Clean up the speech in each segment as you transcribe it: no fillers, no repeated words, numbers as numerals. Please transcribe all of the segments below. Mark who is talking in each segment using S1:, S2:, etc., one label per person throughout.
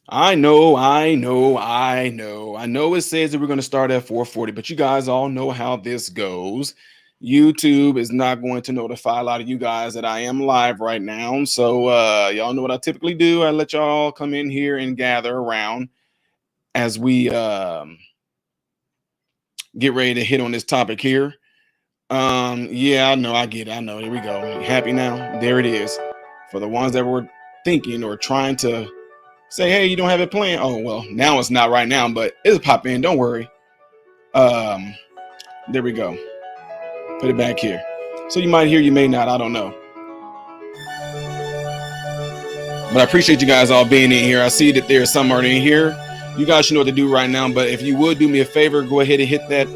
S1: I know it says that we're going to start at 4:40, but you guys all know how this goes. YouTube is not going to notify a lot of you guys that I am live right now. So y'all know what I typically do. I let y'all come in here and gather around as we get ready to hit on this topic here. Yeah, I know, I get it. I know. Here we go. Happy now? There it is. For the ones that were thinking or trying to say, hey, you don't have it playing. Oh well, now it's not right now, but it'll pop in. Don't worry. Um, there we go. Put it back here. So you might hear, you may not. I don't know. But I appreciate you guys all being in here. I see that there's some already in here. You guys should know what to do right now. But if you would do me a favor, go ahead and hit that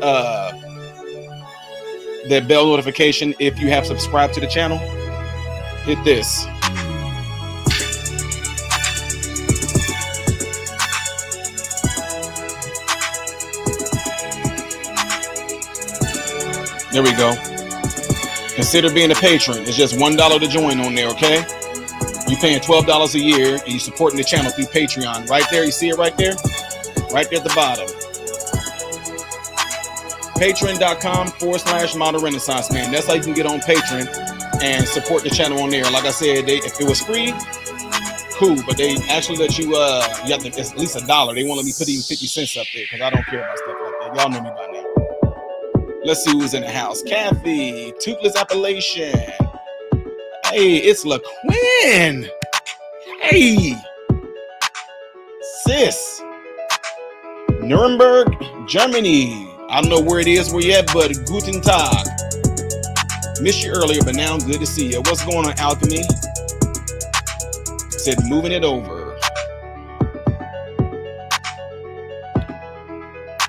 S1: bell notification if you have subscribed to the channel. Hit this. There we go. Consider being a patron. It's just $1 to join on there, okay? You're paying $12 a year and you're supporting the channel through Patreon. Right there, you see it right there? Right there at the bottom. Patreon.com/Modern Renaissance Man. That's how you can get on Patreon and support the channel on there. Like I said, if it was free, cool. But they actually let you, you have to, it's at least $1. They won't let me put even 50 cents up there because I don't care about stuff like that. Y'all know me by now. Let's see who's in the house. Kathy, Toothless Appalachian. Hey, it's LaQuinn. Hey, sis. Nuremberg, Germany. I don't know where it is, where you at, but Guten Tag. Missed you earlier, but now good to see you. What's going on, Alchemy? Said moving it over.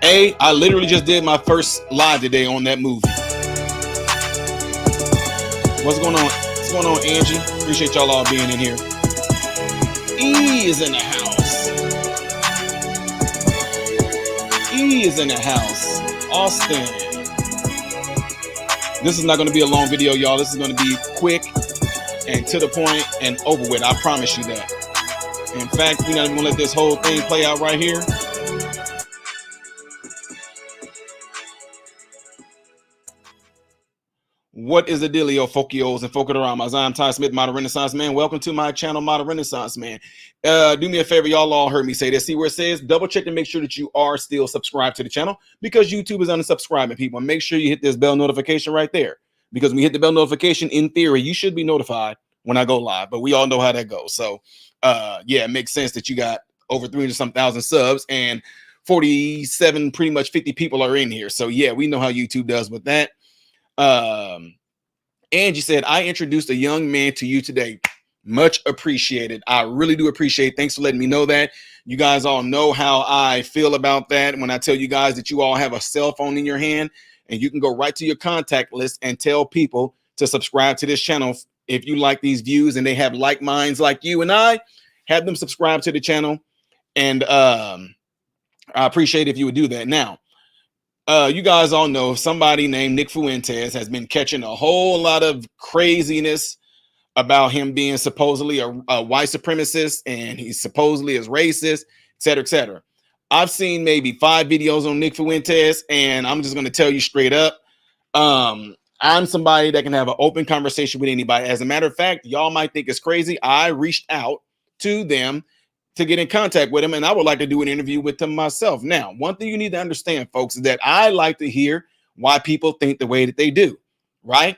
S1: Hey, I literally just did my first live today on that movie. What's going on? What's going on, Angie? Appreciate y'all all being in here. E is in the house. E is in the house. Austin. This is not going to be a long video, y'all. This is going to be quick and to the point and over with. I promise you that. In fact, we're not even going to let this whole thing play out right here. What is the dealio, Fokios and Fokaramas? I'm Ty Smith, Modern Renaissance Man. Welcome to my channel, Modern Renaissance Man. Do me a favor, y'all all heard me say this. See where it says? Double check to make sure that you are still subscribed to the channel because YouTube is unsubscribing people. And make sure you hit this bell notification right there because when you hit the bell notification, in theory, you should be notified when I go live. But we all know how that goes. So, yeah, it makes sense that you got over 300-some thousand subs and 47, pretty much 50 people are in here. So, yeah, we know how YouTube does with that. Angie said, I introduced a young man to you today. Much appreciated. I really do appreciate. Thanks for letting me know that. You guys all know how I feel about that when I tell you guys that you all have a cell phone in your hand and you can go right to your contact list and tell people to subscribe to this channel. If you like these views and they have like minds like you and I, have them subscribe to the channel. And I appreciate if you would do that. Now, you guys all know somebody named Nick Fuentes has been catching a whole lot of craziness about him being supposedly a white supremacist and he supposedly is racist, et cetera, et cetera. I've seen maybe 5 videos on Nick Fuentes, and I'm just going to tell you straight up. I'm somebody that can have an open conversation with anybody. As a matter of fact, y'all might think it's crazy. I reached out to them to get in contact with him, and I would like to do an interview with them myself. Now, one thing you need to understand, folks, is that I like to hear why people think the way that they do, right?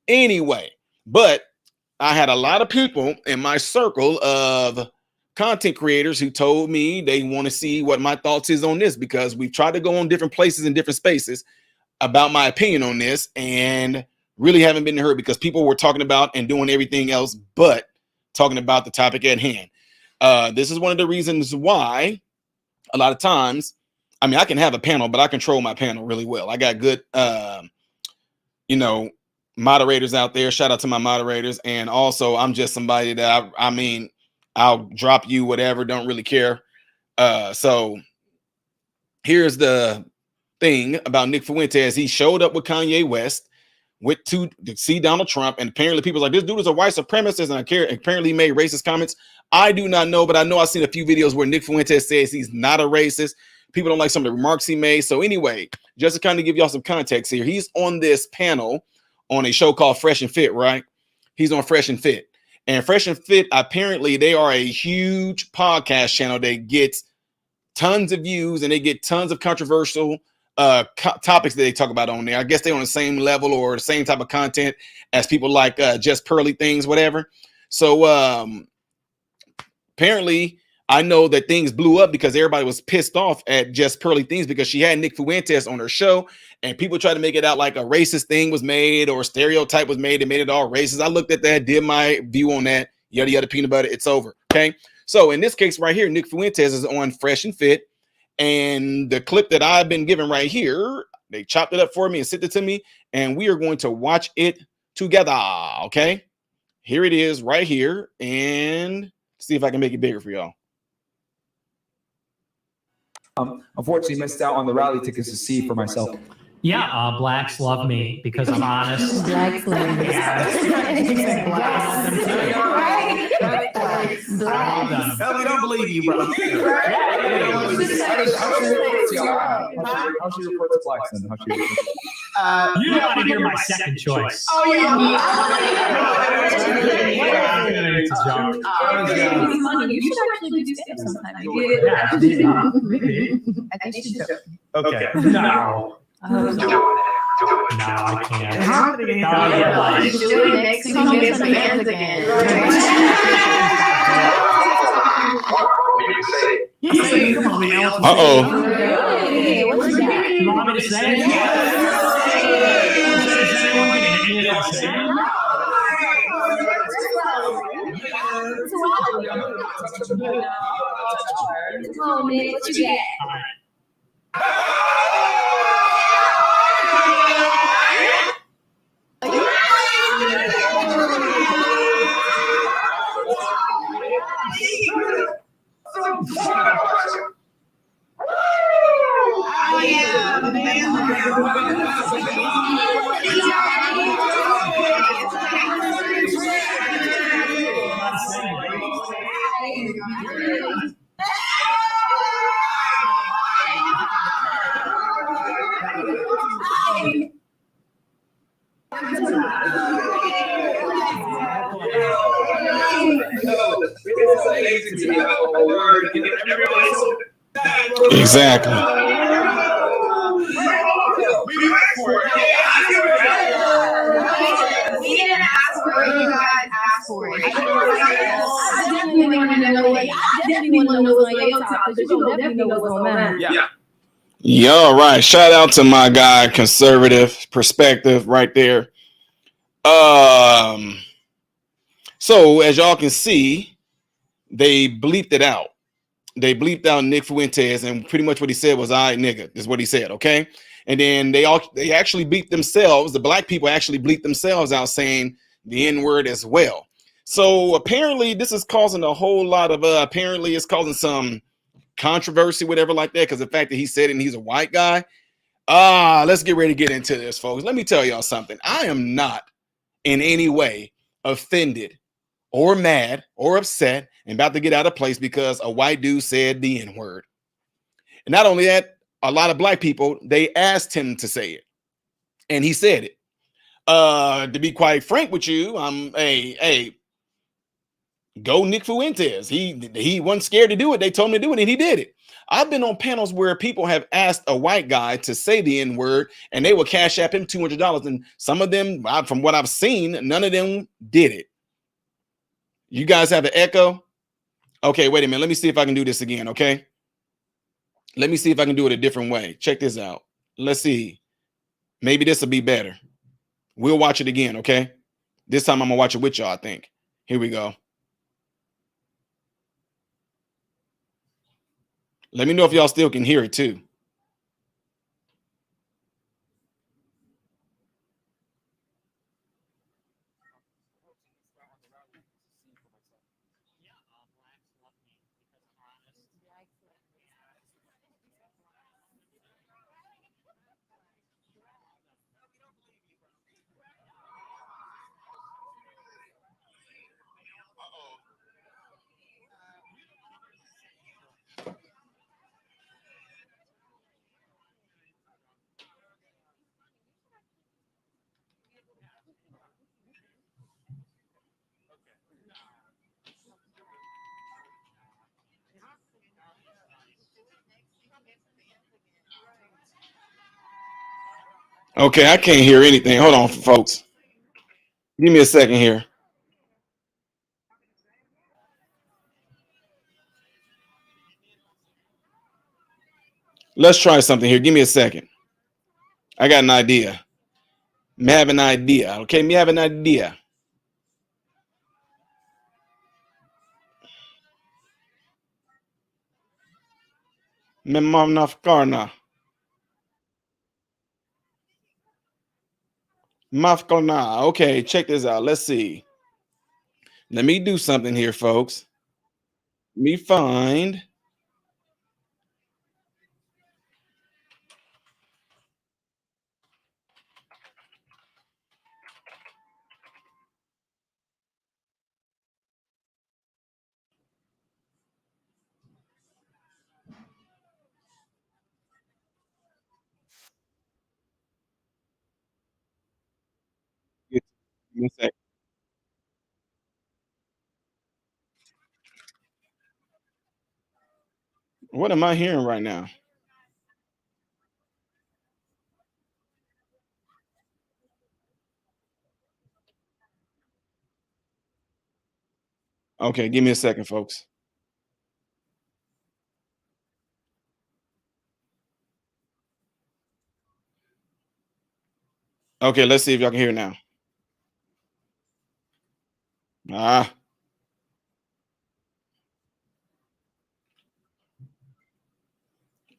S1: Anyway, but I had a lot of people in my circle of content creators who told me they want to see what my thoughts is on this because we've tried to go on different places and different spaces about my opinion on this and really haven't been heard because people were talking about and doing everything else but talking about the topic at hand. This is one of the reasons why a lot of times, I mean, I can have a panel, but I control my panel really well. I got good, moderators out there. Shout out to my moderators. And also I'm just somebody that I mean, I'll drop you, whatever. Don't really care. So here's the thing about Nick Fuentes. He showed up with Kanye West went to see Donald Trump, and apparently people like, this dude is a white supremacist, and apparently made racist comments. I do not know, but I know I've seen a few videos where Nick Fuentes says he's not a racist. People don't like some of the remarks he made. So anyway, just to kind of give y'all some context here, he's on this panel on a show called Fresh and Fit, right? He's on Fresh and Fit. And Fresh and Fit, apparently they are a huge podcast channel that gets tons of views and they get tons of controversial topics that they talk about on there. I guess they're on the same level or the same type of content as people like Just Pearly Things, whatever. So apparently I know that things blew up because everybody was pissed off at Just Pearly Things because she had Nick Fuentes on her show and people tried to make it out like a racist thing was made or a stereotype was made and made it all racist. I looked at that, did my view on that, yada, yada, peanut butter, it's over, okay? So in this case right here, Nick Fuentes is on Fresh and Fit, and the clip that I've been given right here, they chopped it up for me and sent it to me, and we are going to watch it together, okay? Here it is right here, and see if I can make it bigger for y'all.
S2: Unfortunately, missed out on the rally tickets to see for myself.
S3: Yeah, blacks love me because I'm honest.
S4: Blacks love me.
S2: We don't believe you, bro. How's your report to blacks then?
S3: You don't want to hear my second choice.
S4: Oh, yeah.
S3: It's a joke.
S4: You should actually do stand-up sometime. I think you should.
S3: Okay. No. No, I can't.
S4: Do it next time you get some fans again.
S1: Uh-oh.
S3: You want me to say it?
S4: Oh, man, what you get?
S1: Exactly.
S4: We didn't ask for it, you guys asked for it. I definitely want to know what's on your top, because you definitely know what's on mine.
S2: Yeah.
S1: Yeah, all right. Shout out to my guy, conservative perspective right there. So as y'all can see, they bleeped it out. They bleeped out Nick Fuentes, and pretty much what he said was, "I nigga," is what he said, okay? And then they actually bleeped themselves. The black people actually bleeped themselves out saying the N-word as well. So apparently this is causing a whole lot of apparently it's causing some controversy, whatever like that, because the fact that he said it and he's a white guy. Let's get ready to get into this, folks. Let me tell y'all something. I am not in any way offended or mad or upset and about to get out of place because a white dude said the N-word. And not only that, a lot of black people, they asked him to say it, and he said it. To be quite frank with you, go Nick Fuentes. He wasn't scared to do it. They told him to do it, and he did it. I've been on panels where people have asked a white guy to say the N-word, and they will cash app him $200. And some of them, from what I've seen, none of them did it. You guys have an echo? Okay, wait a minute. Let me see if I can do this again, okay? Let me see if I can do it a different way. Check this out. Let's see. Maybe this will be better. We'll watch it again, okay? This time I'm going to watch it with y'all, I think. Here we go. Let me know if y'all still can hear it too. Okay, I can't hear anything. Hold on, folks. Give me a second here. Let's try something here. Give me a second. I got an idea. Me have an idea. Okay, me have an idea. Me mam nafkarna. Mafkarna. Okay, check this out. Let's see. Let me do something here, folks. Me find. Give me a second. What am I hearing right now? Okay, give me a second, folks. Okay, let's see if y'all can hear it now. Ah,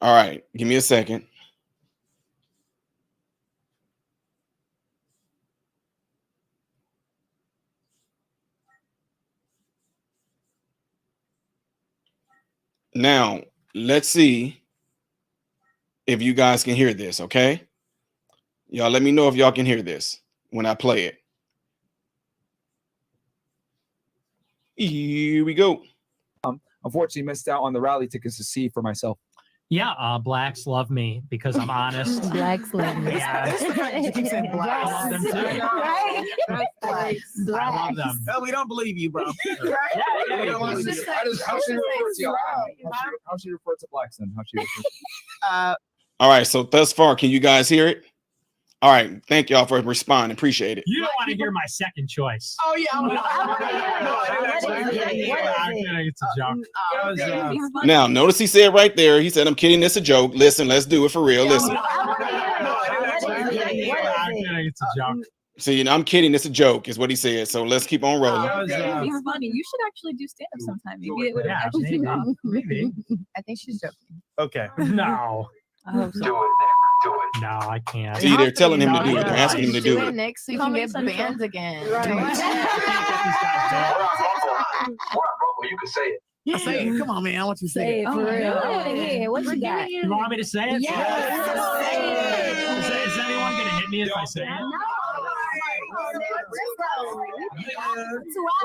S1: all right. Give me a second. Now, let's see if you guys can hear this, okay? Y'all let me know if y'all can hear this when I play it. Here we go.
S2: Unfortunately, missed out on the rally tickets to see for myself.
S3: Yeah, blacks love me because I'm honest.
S5: Blacks love me.
S3: Yeah.
S5: You keep saying blacks.
S3: I love them too.
S5: Right?
S3: I love them.
S6: Hell, we don't believe you, bro.
S2: How should she refer to blacks then? How should she refer?
S1: All right, so thus far, can you guys hear it? All right, thank y'all for responding. Appreciate it.
S3: You don't want to hear my second choice.
S6: Oh yeah,
S3: It's a joke.
S1: Now, notice he said right there, he said, I'm kidding, it's a joke. Listen, let's do it for real. Listen.
S3: It's a joke.
S1: See, I'm kidding, it's a joke, is what he said. So let's keep on rolling.
S5: He's funny. You should actually do stand up sometime. Maybe it would have actually
S3: maybe.
S5: gone.
S3: Maybe.
S5: I think she's joking.
S6: Okay.
S3: No.
S5: I hope so.
S3: No, I can't.
S1: See, they're telling him to do it. They're asking him to do it.
S5: Next, so you can get banned again.
S6: You can say it.
S5: Yeah.
S6: Say it. Come on, man. I want you to say
S5: Say
S6: it.
S5: it for real. Yeah, what you got?
S3: You want me to say it?
S5: Yes.
S3: Is anyone going to hit me if I say it?
S5: 2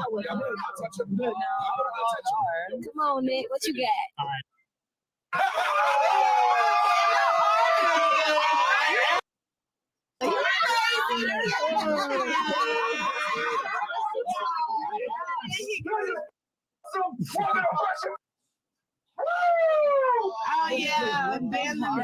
S5: hours. Come on, Nick. What you got?
S3: All right.
S6: Oh yeah, ban them now.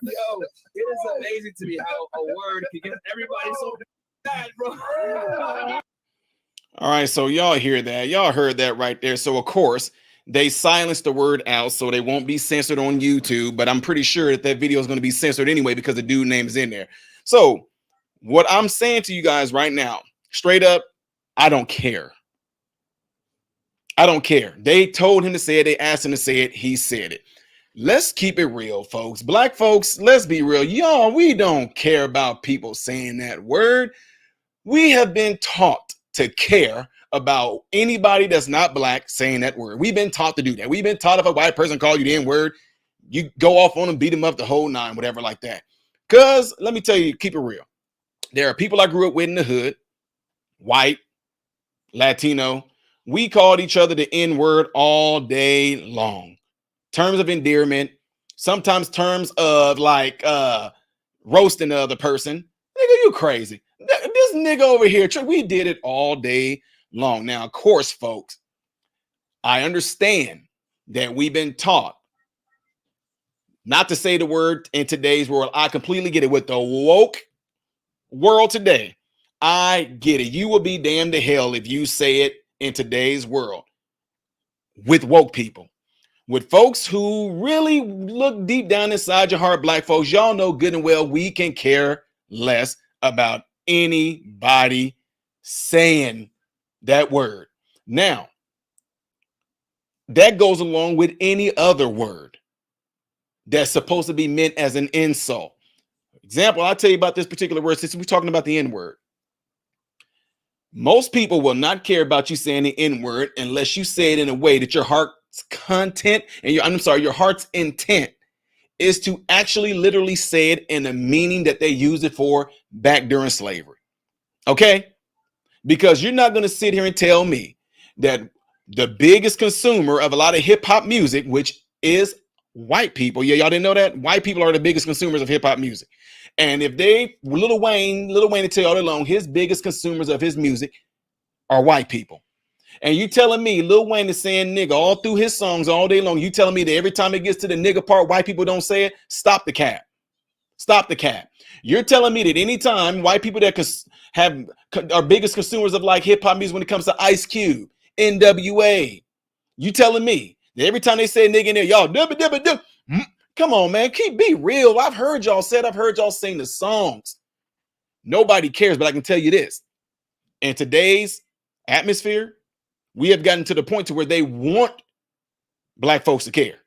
S2: Yo, it is amazing to me how a word can get everybody so bad, bro.
S1: All right, so y'all hear that. Y'all heard that right there. So, of course, they silenced the word out so they won't be censored on YouTube. But I'm pretty sure that that video is going to be censored anyway because the dude name is in there. So, what I'm saying to you guys right now, straight up, I don't care. I don't care. They told him to say it. They asked him to say it. He said it. Let's keep it real, folks. Black folks, let's be real. Y'all, we don't care about people saying that word. We have been taught to care about anybody that's not black saying that word. We've been taught to do that. We've been taught if a white person called you the N-word, you go off on them, beat them up the whole nine, whatever like that. Because let me tell you, keep it real. There are people I grew up with in the hood, white, Latino, We called each other the N-word all day long. Terms of endearment, sometimes terms of like roasting the other person. Nigga, you crazy. This nigga over here, we did it all day long. Now, of course, folks, I understand that we've been taught not to say the word in today's world. I completely get it. With the woke world today, I get it. You will be damned to hell if you say it in today's world with woke people. With folks who really look deep down inside your heart, black folks, y'all know good and well we can care less about anybody saying that word. Now, that goes along with any other word that's supposed to be meant as an insult. Example, I'll tell you about this particular word since we're talking about the N-word. Most people will not care about you saying the N-word unless you say it in a way that your heart's content and your heart's intent is to actually literally say it in the meaning that they used it for back during slavery. Okay? Because you're not going to sit here and tell me that the biggest consumer of a lot of hip hop music, which is white people. Yeah, y'all didn't know that? White people are the biggest consumers of hip hop music. And if they, Lil Wayne to tell you all along, his biggest consumers of his music are white people. And you telling me Lil Wayne is saying nigga all through his songs all day long. You telling me that every time it gets to the nigga part, white people don't say it? Stop the cap. Stop the cap. You're telling me that anytime white people that are biggest consumers of like hip hop music when it comes to Ice Cube, NWA, you telling me that every time they say nigga in there, y'all come on, man, be real. I've heard y'all sing the songs. Nobody cares, but I can tell you this. In today's atmosphere, we have gotten to the point to where they want black folks to care.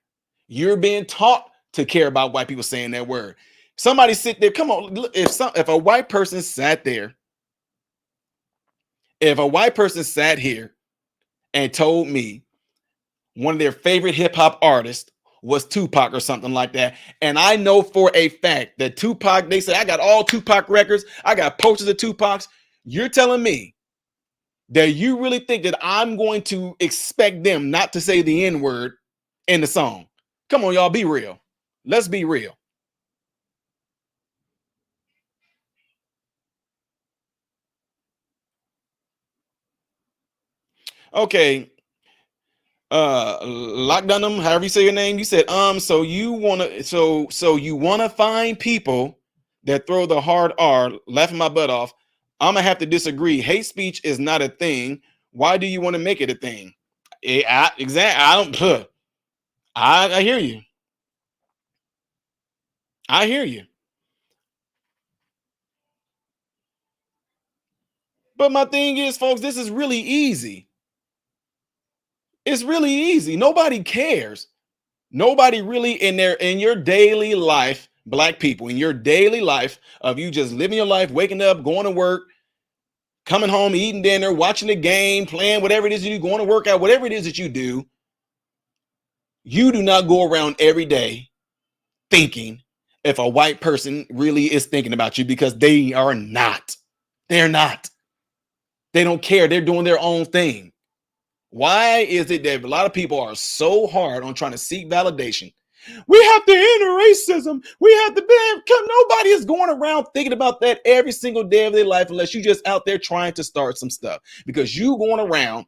S1: You're being taught to care about white people saying that word. Somebody sit there. Come on. If a white person sat there, if a white person sat here and told me one of their favorite hip hop artists was Tupac or something like that, and I know for a fact that Tupac, they say I got all Tupac records, I got posters of Tupac's, you're telling me that you really think that I'm going to expect them not to say the N-word in the song? Come on, y'all, be real. Let's be real. Okay. Lockdown, however you say your name, you said, so you wanna find people that throw the hard R, laughing my butt off. I'm gonna have to disagree. Hate speech is not a thing. Why do you want to make it a thing? Exactly. I hear you. I hear you. But my thing is, folks, this is really easy. It's really easy. Nobody cares. Nobody really in your daily life, black people, in your daily life of you just living your life, waking up, going to work, coming home, eating dinner, watching the game, playing whatever it is you do, going to work out, whatever it is that you do. You do not go around every day thinking if a white person really is thinking about you, because they are not. They're not. They don't care. They're doing their own thing. Why is it that a lot of people are so hard on trying to seek validation? We have to end racism. We have to be. Nobody is going around thinking about that every single day of their life unless you just out there trying to start some stuff. Because you going around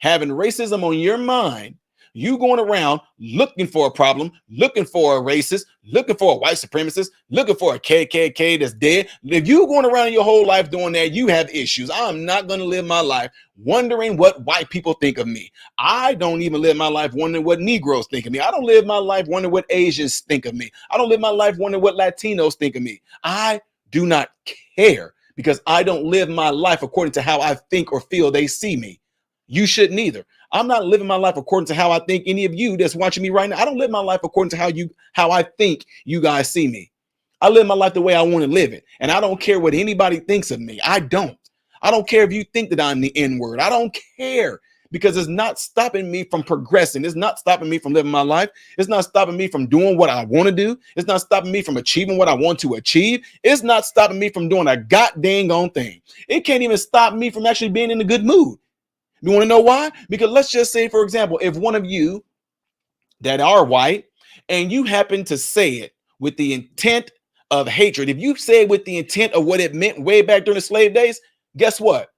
S1: having racism on your mind, you going around looking for a problem, looking for a racist, looking for a white supremacist, looking for a KKK that's dead. If you going around your whole life doing that, you have issues. I'm not going to live my life wondering what white people think of me. I don't even live my life wondering what Negroes think of me. I don't live my life wondering what Asians think of me. I don't live my life wondering what Latinos think of me. I do not care, because I don't live my life according to how I think or feel they see me. You shouldn't either. I'm not living my life according to how I think any of you that's watching me right now. I don't live my life according to how I think you guys see me. I live my life the way I want to live it. And I don't care what anybody thinks of me. I don't care if you think that I'm the N-word. I don't care, because it's not stopping me from progressing. It's not stopping me from living my life. It's not stopping me from doing what I want to do. It's not stopping me from achieving what I want to achieve. It's not stopping me from doing a goddamn thing. It can't even stop me from actually being in a good mood. You want to know why? Because let's just say, for example, if one of you that are white and you happen to say it with the intent of hatred, if you say it with the intent of what it meant way back during the slave days, guess what?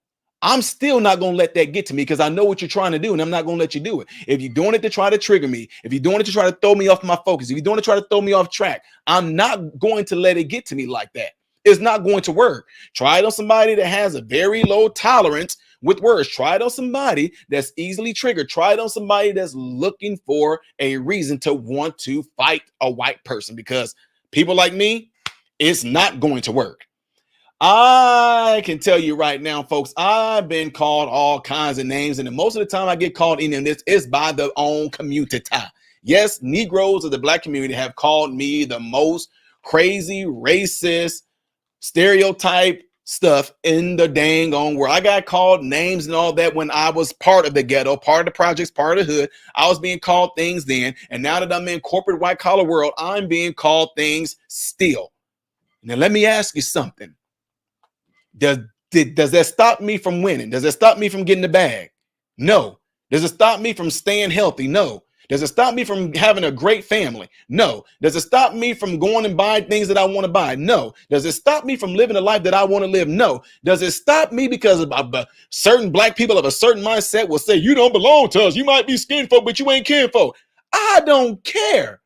S1: I'm still not going to let that get to me because I know what you're trying to do and I'm not going to let you do it. If you're doing it to try to trigger me, if you're doing it to try to throw me off my focus, if you're doing it to try to throw me off track, I'm not going to let it get to me like that. It's not going to work. Try it on somebody that has a very low tolerance with words. Try it on somebody that's easily triggered. Try it on somebody that's looking for a reason to want to fight a white person, because people like me, it's not going to work. I can tell you right now, folks, I've been called all kinds of names, and most of the time I get called any of this is by the own community. Yes, Negroes of the black community have called me the most crazy, racist, stereotype stuff in the dang on world. I got called names and all that when I was part of the ghetto, part of the projects, part of the hood. I was being called things then, and now that I'm in corporate white collar world, I'm being called things still. Now let me ask you something. Does that stop me from winning? Does it stop me from getting the bag? No. Does it stop me from staying healthy? No. Does it stop me from having a great family? No. Does it stop me from going and buying things that I want to buy? No. Does it stop me from living a life that I want to live? No. Does it stop me because of certain black people of a certain mindset will say, you don't belong to us. You might be skin folk, but you ain't kinfolk. I don't care.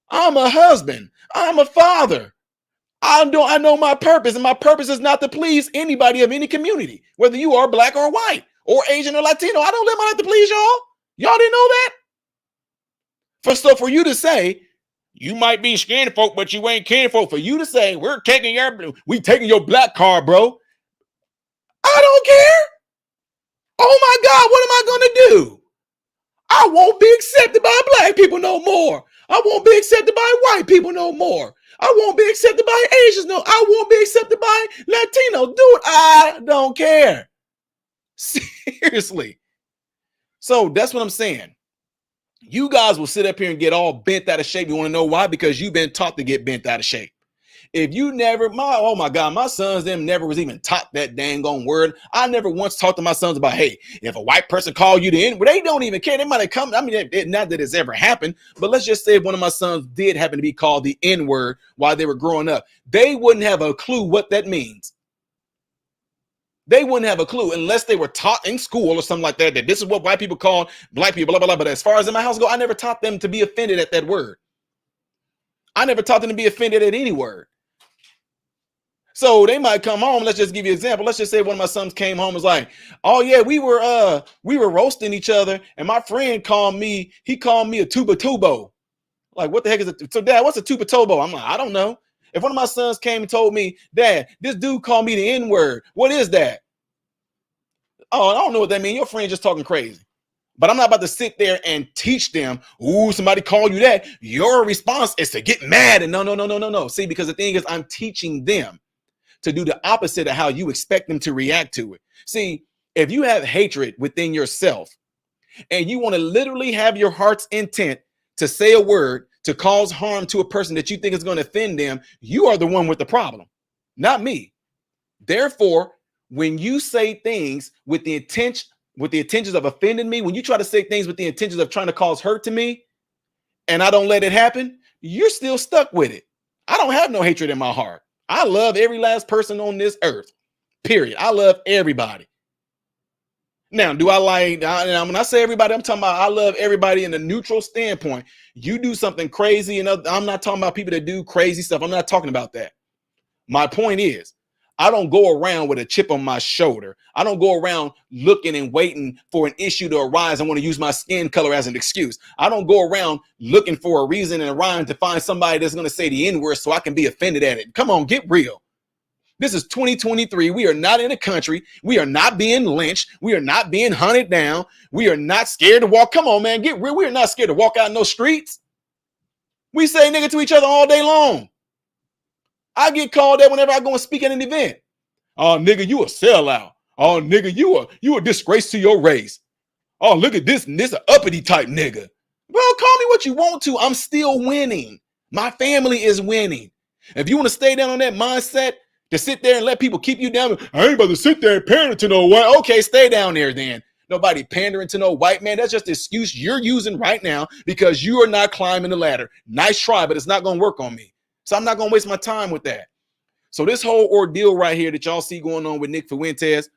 S1: I'm a husband. I'm a father. I know my purpose, and my purpose is not to please anybody of any community, whether you are black or white or Asian or Latino. I don't live my life to please y'all. Y'all didn't know that? For you to say, you might be skin folk, but you ain't kin folk, for you to say, we taking your black card, bro. I don't care. Oh my God, what am I going to do? I won't be accepted by black people no more. I won't be accepted by white people no more. I won't be accepted by Asians. No, I won't be accepted by Latino. Dude, I don't care. Seriously. So that's what I'm saying. You guys will sit up here and get all bent out of shape. You want to know why? Because you've been taught to get bent out of shape. If you never, oh my God, my sons, them never was even taught that dang on word. I never once talked to my sons about, hey, if a white person call you the N, they don't even care. They might have come. I mean, not that it's ever happened, but let's just say if one of my sons did happen to be called the N word while they were growing up, they wouldn't have a clue what that means. They wouldn't have a clue unless they were taught in school or something like that, that this is what white people call black people, blah, blah, blah. But as far as in my house go, I never taught them to be offended at that word. I never taught them to be offended at any word. So they might come home. Let's just give you an example. Let's just say one of my sons came home and was like, oh yeah, we were roasting each other. And my friend called me a tuba tubo. Like, what the heck is it? So Dad, what's a tuba tubo? I'm like, I don't know. If one of my sons came and told me, Dad, this dude called me the N word. What is that? Oh, I don't know what that means. Your friend just talking crazy. But I'm not about to sit there and teach them, ooh, somebody call you that. Your response is to get mad. And no. See, because the thing is, I'm teaching them to do the opposite of how you expect them to react to it. See, if you have hatred within yourself and you want to literally have your heart's intent to say a word to cause harm to a person that you think is going to offend them, you are the one with the problem, not me. Therefore, when you say things with the intentions of offending me, when you try to say things with the intentions of trying to cause hurt to me, and I don't let it happen, you're still stuck with it. I don't have no hatred in my heart. I love every last person on this earth, period. I love everybody. Now, do I like, when I say everybody, I'm talking about I love everybody in a neutral standpoint. You do something crazy, and I'm not talking about people that do crazy stuff. I'm not talking about that. My point is, I don't go around with a chip on my shoulder. I don't go around looking and waiting for an issue to arise. I want to use my skin color as an excuse. I don't go around looking for a reason and a rhyme to find somebody that's going to say the N-word so I can be offended at it. Come on, get real. This is 2023. We are not in a country. We are not being lynched. We are not being hunted down. We are not scared to walk. Come on, man, get real. We are not scared to walk out in those streets. We say nigga to each other all day long. I get called that whenever I go and speak at an event. Oh, nigga, you a sellout. Oh, nigga, you a disgrace to your race. Oh, look at this an uppity type nigga. Bro, call me what you want to. I'm still winning. My family is winning. If you want to stay down on that mindset, To sit there and let people keep you down. I ain't about to sit there and pander to no white. Okay, stay down there then. Nobody pandering to no white man. That's just the excuse you're using right now because you are not climbing the ladder. Nice try, but it's not going to work on me. So I'm not going to waste my time with that. So this whole ordeal right here that y'all see going on with Nick Fuentes,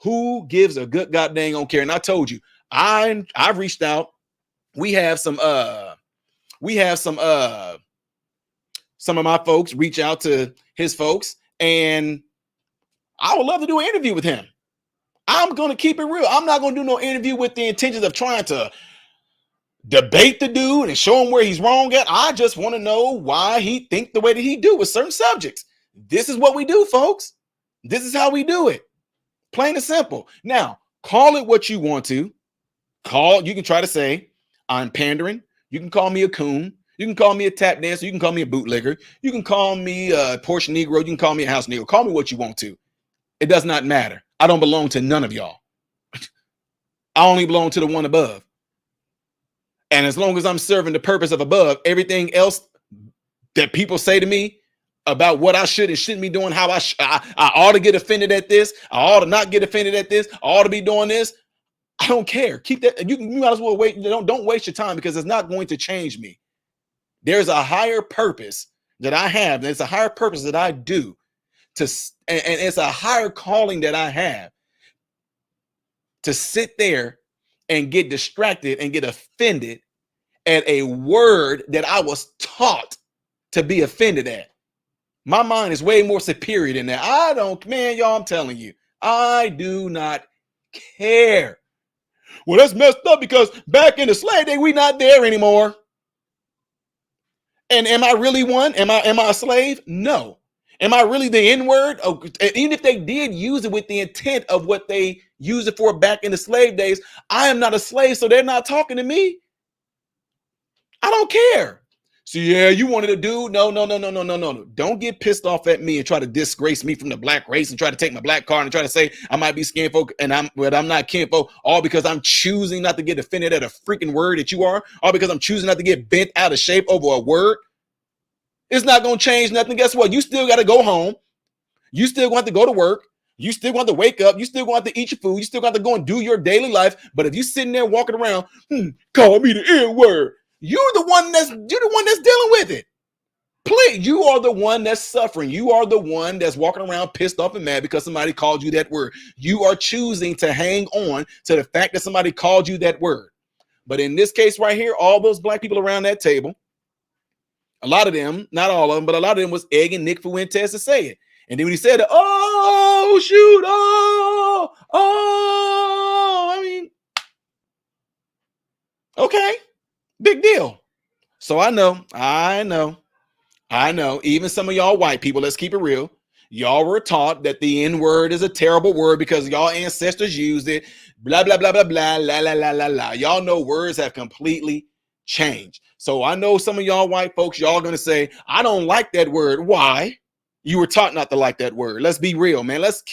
S1: who gives a good goddamn don't care? And I told you, I've reached out. We have some of my folks reach out to his folks, and I would love to do an interview with him. I'm going to keep it real. I'm not going to do no interview with the intentions of trying to debate the dude and show him where he's wrong at. I just want to know why he think the way that he do with certain subjects. This is what we do, folks. This is how we do it. Plain and simple. Now, call it what you want to. You can try to say, I'm pandering. You can call me a coon. You can call me a tap dancer. You can call me a bootlegger. You can call me a Porsche Negro. You can call me a house Negro. Call me what you want to. It does not matter. I don't belong to none of y'all. I only belong to the one above. And as long as I'm serving the purpose of above, everything else that people say to me about what I should and shouldn't be doing, how I ought to get offended at this, I ought to not get offended at this, I ought to be doing this, I don't care. Keep that. You might as well wait. Don't waste your time because it's not going to change me. There's a higher purpose that I have. There's a higher purpose that I do. And it's a higher calling that I have to sit there and get distracted and get offended at a word that I was taught to be offended at. My mind is way more superior than that. Y'all, I'm telling you, I do not care. Well, that's messed up because back in the slave day, we not there anymore. And am I really one? Am I a slave? No. Am I really the N-word? Oh, even if they did use it with the intent of what they used it for back in the slave days, I am not a slave, so they're not talking to me. I don't care. So yeah, you wanted to do no. Don't get pissed off at me and try to disgrace me from the black race and try to take my black card and try to say I might be kinfolk and I'm not kinfolk, all because I'm choosing not to get offended at a freaking word that you are, all because I'm choosing not to get bent out of shape over a word. It's not going to change nothing. Guess what? You still got to go home. You still going to have to go to work. You still going to wake up. You still going to have to eat your food. You still got to go and do your daily life. But if you're sitting there walking around, call me the N-word. You're the one that's dealing with it. Please, you are the one that's suffering. You are the one that's walking around pissed off and mad because somebody called you that word. You are choosing to hang on to the fact that somebody called you that word. But in this case right here, all those black people around that table, a lot of them, not all of them, but a lot of them was egging Nick Fuentes to say it. And then when he said, oh, shoot, I mean, okay, big deal. So I know, even some of y'all white people, let's keep it real. Y'all were taught that the N-word is a terrible word because y'all ancestors used it, blah, blah, blah, blah, blah, la, la, la, la, la. Y'all know words have completely changed. So I know some of y'all white folks, y'all going to say, I don't like that word. Why? You were taught not to like that word. Let's be real, man. Let's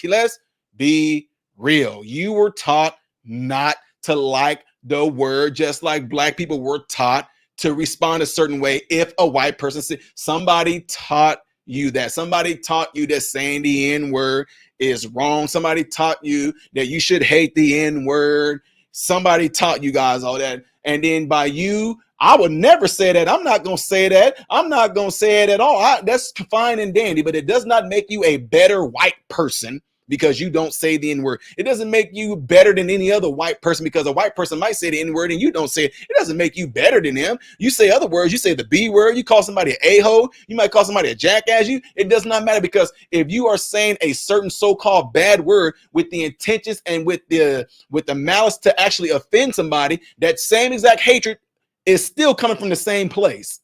S1: be real. You were taught not to like the word, just like black people were taught to respond a certain way. If a white person said, somebody taught you that. Somebody taught you that saying the N-word is wrong. Somebody taught you that you should hate the N-word. Somebody taught you guys all that. And then by you, I would never say that. I'm not going to say that. I'm not going to say it at all. That's fine and dandy, but it does not make you a better white person because you don't say the N-word. It doesn't make you better than any other white person because a white person might say the N-word and you don't say it. It doesn't make you better than them. You say other words. You say the B word. You call somebody an a-hole. You might call somebody a jackass. It does not matter because if you are saying a certain so-called bad word with the intentions and with the malice to actually offend somebody, that same exact hatred is still coming from the same place.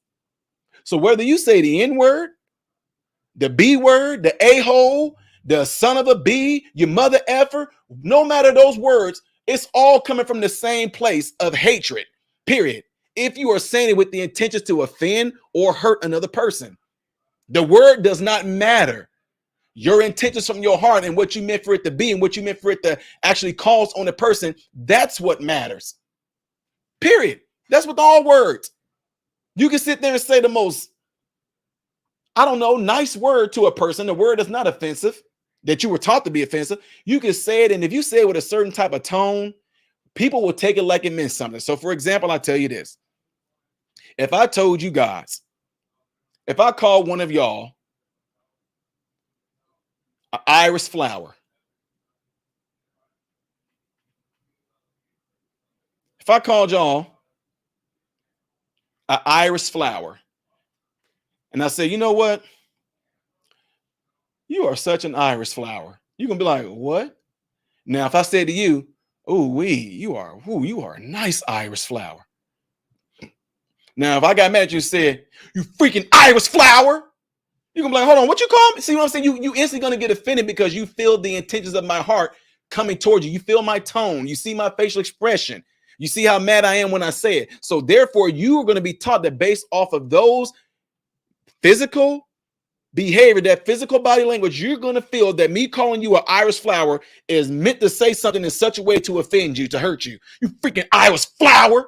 S1: So whether you say the N-word, the B word, the a-hole, the son of a B, your mother effer, no matter those words, it's all coming from the same place of hatred, period. If you are saying it with the intentions to offend or hurt another person, the word does not matter. Your intentions from your heart and what you meant for it to be and what you meant for it to actually cause on a person, that's what matters, period. That's with all words. You can sit there and say the most I don't know, nice word to a person, the word is not offensive, that you were taught to be offensive, you can say it. And if you say it with a certain type of tone, people will take it like it meant something. So for example, I tell you this. If I told you guys, if I called one of y'all an iris flower, if I called y'all an iris flower, and I say, you know what? You are such an iris flower. You're gonna be like, what? Now, if I said to you, oh, you are a nice iris flower. Now, if I got mad at you and said, you freaking iris flower, you're gonna be like, hold on, what you call me? See what I'm saying? You instantly gonna get offended because you feel the intentions of my heart coming towards you. You feel my tone, you see my facial expression, you see how mad I am when I say it. So therefore, you are gonna be taught that based off of those physical behavior, that physical body language, you're going to feel that me calling you an iris flower is meant to say something in such a way to offend you, to hurt you. You freaking iris flower.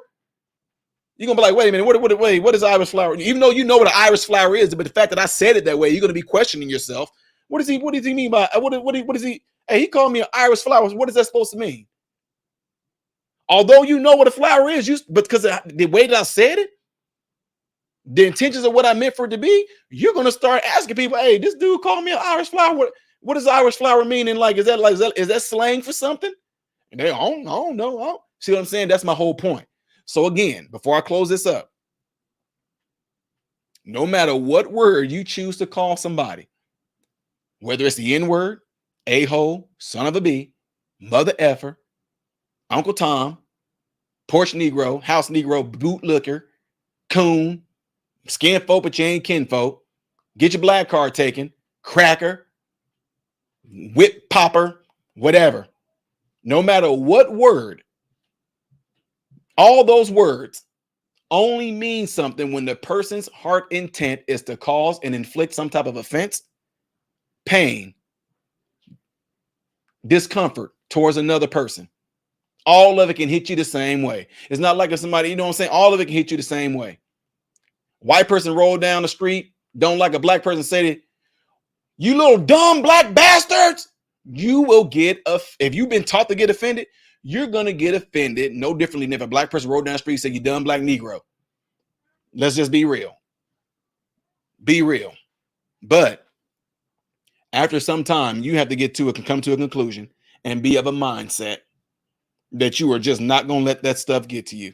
S1: You're going to be like, wait a minute, what is iris flower? Even though you know what an iris flower is, but the fact that I said it that way, you're going to be questioning yourself. What does he mean by, what is he? Hey, he called me an iris flower. What is that supposed to mean? Although you know what a flower is, but because of the way that I said it, the intentions of what I meant for it to be, you're gonna start asking people, hey, this dude called me an iris flower. What does iris flower mean? And is that slang for something? And they don't know. See what I'm saying? That's my whole point. So again, before I close this up, no matter what word you choose to call somebody, whether it's the N-word, a-hole, son of a b, mother effer, Uncle Tom, porch Negro, house Negro, bootlicker, coon, skin folk, but you ain't kinfolk, get your black card taken, cracker, whip popper, whatever. No matter what word, all those words only mean something when the person's heart intent is to cause and inflict some type of offense, pain, discomfort towards another person. All of it can hit you the same way. It's not like if somebody, you know what I'm saying? All of it can hit you the same way. White person roll down the street, don't like a black person, say that, you little dumb black bastards. You will get, if you've been taught to get offended, you're going to get offended no differently than if a black person rolled down the street and said, you dumb black Negro. Let's just be real. Be real. But after some time, you have to come to a conclusion and be of a mindset that you are just not going to let that stuff get to you.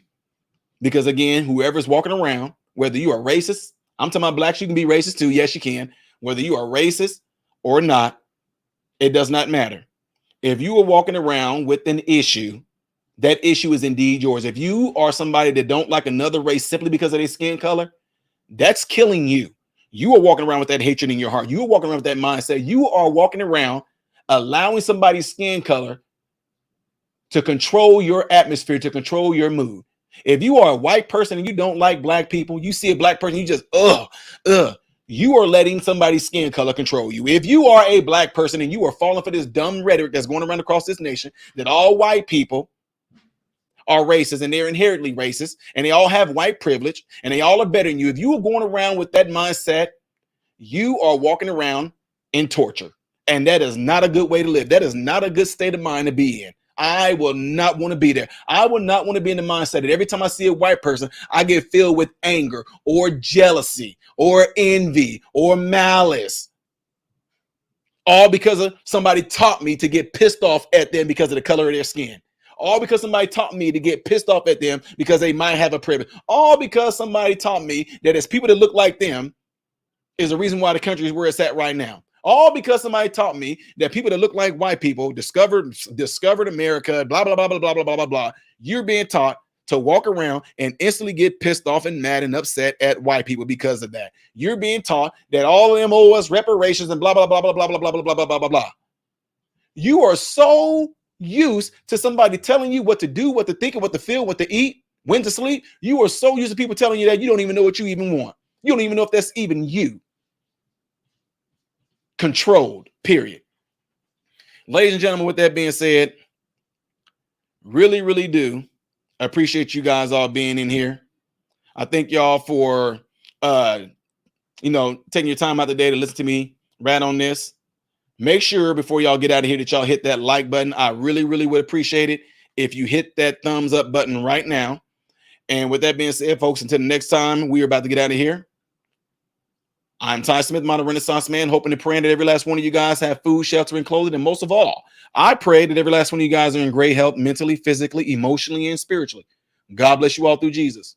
S1: Because again, whoever's walking around, whether you are racist, I'm talking about blacks, you can be racist too. Yes, you can. Whether you are racist or not, it does not matter. If you are walking around with an issue, that issue is indeed yours. If you are somebody that don't like another race simply because of their skin color, that's killing you. You are walking around with that hatred in your heart. You are walking around with that mindset. You are walking around allowing somebody's skin color to control your atmosphere, to control your mood. If you are a white person and you don't like black people, you see a black person, you just, you are letting somebody's skin color control you. If you are a black person and you are falling for this dumb rhetoric that's going around across this nation, that all white people are racist and they're inherently racist and they all have white privilege and they all are better than you. If you are going around with that mindset, you are walking around in torture. And that is not a good way to live. That is not a good state of mind to be in. I will not want to be there. I will not want to be in the mindset that every time I see a white person, I get filled with anger or jealousy or envy or malice. All because of somebody taught me to get pissed off at them because of the color of their skin. All because somebody taught me to get pissed off at them because they might have a privilege. All because somebody taught me that it's people that look like them is the reason why the country is where it's at right now. All because somebody taught me that people that look like white people discovered America, blah, blah, blah, blah, blah, blah, blah, blah, blah. You're being taught to walk around and instantly get pissed off and mad and upset at white people because of that. You're being taught that all of them owe us reparations and blah, blah, blah, blah, blah, blah, blah, blah, blah, blah, blah, blah. You are so used to somebody telling you what to do, what to think, and what to feel, what to eat, when to sleep. You are so used to people telling you that you don't even know what you even want. You don't even know if that's even you. Controlled, period. Ladies and gentlemen, with that being said, really, really do appreciate you guys all being in here. I thank y'all for taking your time out the day to listen to me rant on this. Make sure before y'all get out of here that y'all hit that like button. I really, really would appreciate it if you hit that thumbs up button right now. And with that being said, folks, until the next time, we are about to get out of here. I'm Ty Smith, Modern Renaissance Man, hoping and praying that every last one of you guys have food, shelter, and clothing. And most of all, I pray that every last one of you guys are in great health mentally, physically, emotionally, and spiritually. God bless you all through Jesus.